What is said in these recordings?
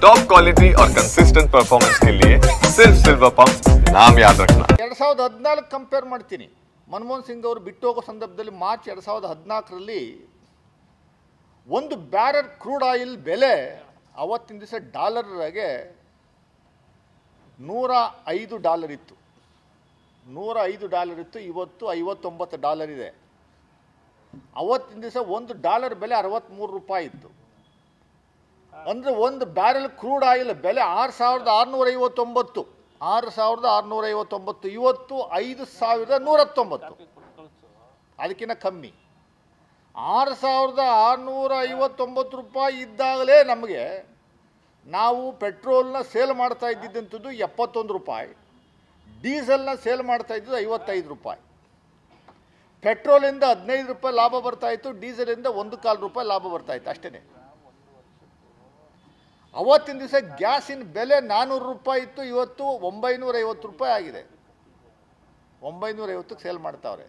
Top quality और consistent performance के लिए सिर्फ सिल्वर पंप नाम याद रखना। 2014 ಕಂಪೇರ್ ಮಾಡ್ತೀನಿ. ಮನಮೋಹನ್ ಸಿಂಗ್ ಅವರು ಬಿಟ್ಟು ಹೋಗೋ ಸಂದರ್ಭದಲ್ಲಿ ಮಾರ್ಚ್ 2014ರಲ್ಲಿ ಒಂದು ಬ್ಯಾರಲ್ ಕ್ರೂಡ್ ಆಯಿಲ್ ಬೆಲೆ ಅವತ್ತಿನ ದಿವಸ ಡಾಲರ್ಗೆ $105 ಇತ್ತು. $105 ಇತ್ತು. ಇವತ್ತು $59 ಇದೆ. ಅವತ್ತಿನ ದಿವಸ $1 ಬೆಲೆ $63 ಇತ್ತು. ಅಂದರೆ ಒಂದು ಬ್ಯಾರಲ್ ಕ್ರೂಡ್ ಆಯಿಲ್ ಬೆಲೆ 6,659. 6,659. ಇವತ್ತು 5,119. ಅದಕ್ಕಿಂತ ಕಮ್ಮಿ. 6,659 ಇದ್ದಾಗಲೇ ನಮಗೆ ನಾವು ಪೆಟ್ರೋಲ್ನ ಸೇಲ್ ಮಾಡ್ತಾ ಇದ್ದಿದ್ದಂಥದ್ದು $71, ಡೀಸೆಲ್ನ ಸೇಲ್ ಮಾಡ್ತಾ ಇದ್ದು $55. ಪೆಟ್ರೋಲಿಂದ $15 ಲಾಭ ಬರ್ತಾಯಿತ್ತು, ಡೀಸೆಲಿಂದ $1.25 ಲಾಭ ಬರ್ತಾಯಿತ್ತು ಅಷ್ಟೇ. ಅವತ್ತಿನ ದಿವಸ ಗ್ಯಾಸಿನ ಬೆಲೆ $400 ಇತ್ತು. ಇವತ್ತು $950 ಆಗಿದೆ. 950ಕ್ಕೆ ಸೇಲ್ ಮಾಡ್ತಾವ್ರೆ.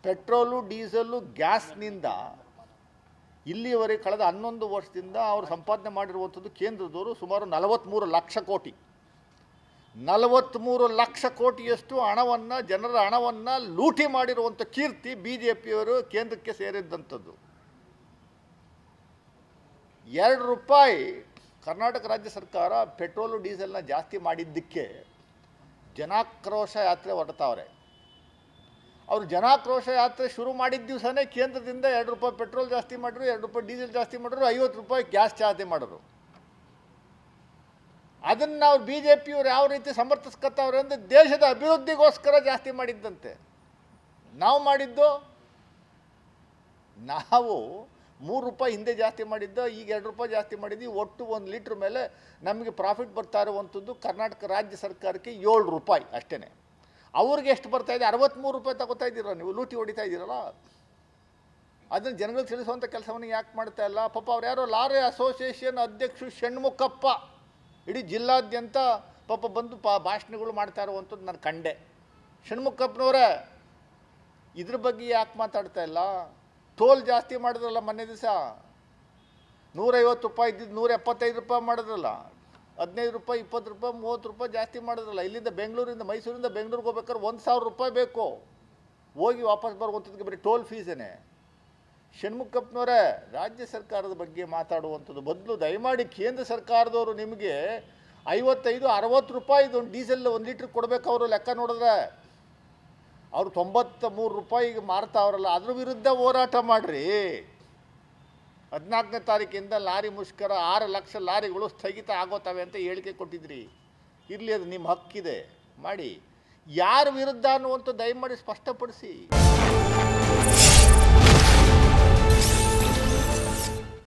ಪೆಟ್ರೋಲು ಡೀಸೆಲ್ಲು ಗ್ಯಾಸ್ನಿಂದ ಇಲ್ಲಿಯವರೆಗೆ ಕಳೆದ 11 ವರ್ಷದಿಂದ ಅವರು ಸಂಪಾದನೆ ಮಾಡಿರುವಂಥದ್ದು ಕೇಂದ್ರದವರು ಸುಮಾರು 43 ಲಕ್ಷ ಕೋಟಿ. 43 ಲಕ್ಷ ಕೋಟಿಯಷ್ಟು ಹಣವನ್ನು, ಜನರ ಹಣವನ್ನು ಲೂಟಿ ಮಾಡಿರುವಂಥ ಕೀರ್ತಿ BJPಯವರು ಕೇಂದ್ರಕ್ಕೆ ಸೇರಿದ್ದಂಥದ್ದು. $2 ಕರ್ನಾಟಕ ರಾಜ್ಯ ಸರ್ಕಾರ ಪೆಟ್ರೋಲು ಡೀಸೆಲ್ನ ಜಾಸ್ತಿ ಮಾಡಿದ್ದಕ್ಕೆ ಜನಾಕ್ರೋಶ ಯಾತ್ರೆ ಹೊರಡ್ತಾವ್ರೆ. ಅವರು ಜನಾಕ್ರೋಶ ಯಾತ್ರೆ ಶುರು ಮಾಡಿದ ದಿವಸನೇ ಕೇಂದ್ರದಿಂದ $2 ಪೆಟ್ರೋಲ್ ಜಾಸ್ತಿ ಮಾಡಿದ್ರು, $2 ಡೀಸೆಲ್ ಜಾಸ್ತಿ ಮಾಡಿದ್ರು, $50 ಗ್ಯಾಸ್ ಜಾಸ್ತಿ ಮಾಡಿದ್ರು. ಅದನ್ನು ನಾವು BJPಯವರು ಯಾವ ರೀತಿ ಸಮರ್ಥಿಸ್ಕೊತಾವ್ರೆ ಅಂದರೆ ದೇಶದ ಅಭಿವೃದ್ಧಿಗೋಸ್ಕರ ಜಾಸ್ತಿ ಮಾಡಿದ್ದಂತೆ. ನಾವು ಮಾಡಿದ್ದು $3 ಹಿಂದೆ ಜಾಸ್ತಿ ಮಾಡಿದ್ದು, ಈಗ $2 ಜಾಸ್ತಿ ಮಾಡಿದ್ವಿ. ಒಟ್ಟು 1 ಲೀಟ್ರ್ ಮೇಲೆ ನಮಗೆ ಪ್ರಾಫಿಟ್ ಬರ್ತಾ ಇರುವಂಥದ್ದು ಕರ್ನಾಟಕ ರಾಜ್ಯ ಸರ್ಕಾರಕ್ಕೆ $7 ಅಷ್ಟೇ. ಅವ್ರಿಗೆ ಎಷ್ಟು ಬರ್ತಾಯಿದೆ? $63 ತಗೋತಾ ಇದ್ದೀರ ನೀವು, ಲೂಟಿ ಹೊಡಿತಾ ಇದ್ದೀರಲ್ಲ. ಅದನ್ನು ಜನಗಳಿಗೆ ತಿಳಿಸುವಂಥ ಕೆಲಸವನ್ನು ಯಾಕೆ ಮಾಡ್ತಾ ಇಲ್ಲ? ಪಾಪ ಅವ್ರು ಯಾರೋ ಲಾರಿ ಅಸೋಸಿಯೇಷನ್ ಅಧ್ಯಕ್ಷರು ಷಣ್ಮುಖಪ್ಪ ಇಡೀ ಜಿಲ್ಲಾದ್ಯಂತ ಪಾಪ ಬಂದು ಭಾಷಣಗಳು ಮಾಡ್ತಾ ಇರುವಂಥದ್ದು ನಾನು ಕಂಡೆ. ಷಣ್ಮುಖಪ್ಪನವರೇ, ಇದ್ರ ಬಗ್ಗೆ ಯಾಕೆ ಮಾತಾಡ್ತಾ ಇಲ್ಲ? ಟೋಲ್ ಜಾಸ್ತಿ ಮಾಡಿದ್ರಲ್ಲ ಮೊನ್ನೆ ದಿವಸ, $150 ಇದ್ದಿದ್ದು $175 ಮಾಡಿದ್ರಲ್ಲ. $15, $20, $30 ಜಾಸ್ತಿ ಮಾಡಿದ್ರಲ್ಲ. ಇಲ್ಲಿಂದ ಬೆಂಗಳೂರಿಂದ, ಮೈಸೂರಿಂದ ಬೆಂಗಳೂರಿಗೆ ಹೋಗ್ಬೇಕಾದ್ರೆ $1,000 ಬೇಕು. ಹೋಗಿ ವಾಪಸ್ ಬರುವಂಥದ್ದಕ್ಕೆ ಬರೀ ಟೋಲ್ ಫೀಸೇನೆ. ಷಣ್ಮುಖಪ್ಪನವರೇ, ರಾಜ್ಯ ಸರ್ಕಾರದ ಬಗ್ಗೆ ಮಾತಾಡುವಂಥದ್ದು ಬದಲು ದಯಮಾಡಿ ಕೇಂದ್ರ ಸರ್ಕಾರದವರು ನಿಮಗೆ $55-60 ಒಂದು ಡೀಸೆಲ್ 1 ಲೀಟ್ರ್ ಕೊಡಬೇಕು. ಅವರು ಲೆಕ್ಕ ನೋಡಿದ್ರೆ ಅವರು $93 ಮಾರ್ತಾವ್ರಲ್ಲ, ಅದ್ರ ವಿರುದ್ಧ ಹೋರಾಟ ಮಾಡಿರಿ. 14ನೇ ತಾರೀಕಿಂದ ಲಾರಿ ಮುಷ್ಕರ, 6 ಲಕ್ಷ ಲಾರಿಗಳು ಸ್ಥಗಿತ ಆಗೋತವೆ ಅಂತ ಹೇಳಿಕೆ ಕೊಟ್ಟಿದ್ರಿ. ಇರಲಿ, ಅದು ನಿಮ್ಮ ಹಕ್ಕಿದೆ, ಮಾಡಿ. ಯಾರ ವಿರುದ್ಧ ಅನ್ನುವಂಥ ದಯಮಾಡಿ ಸ್ಪಷ್ಟಪಡಿಸಿ.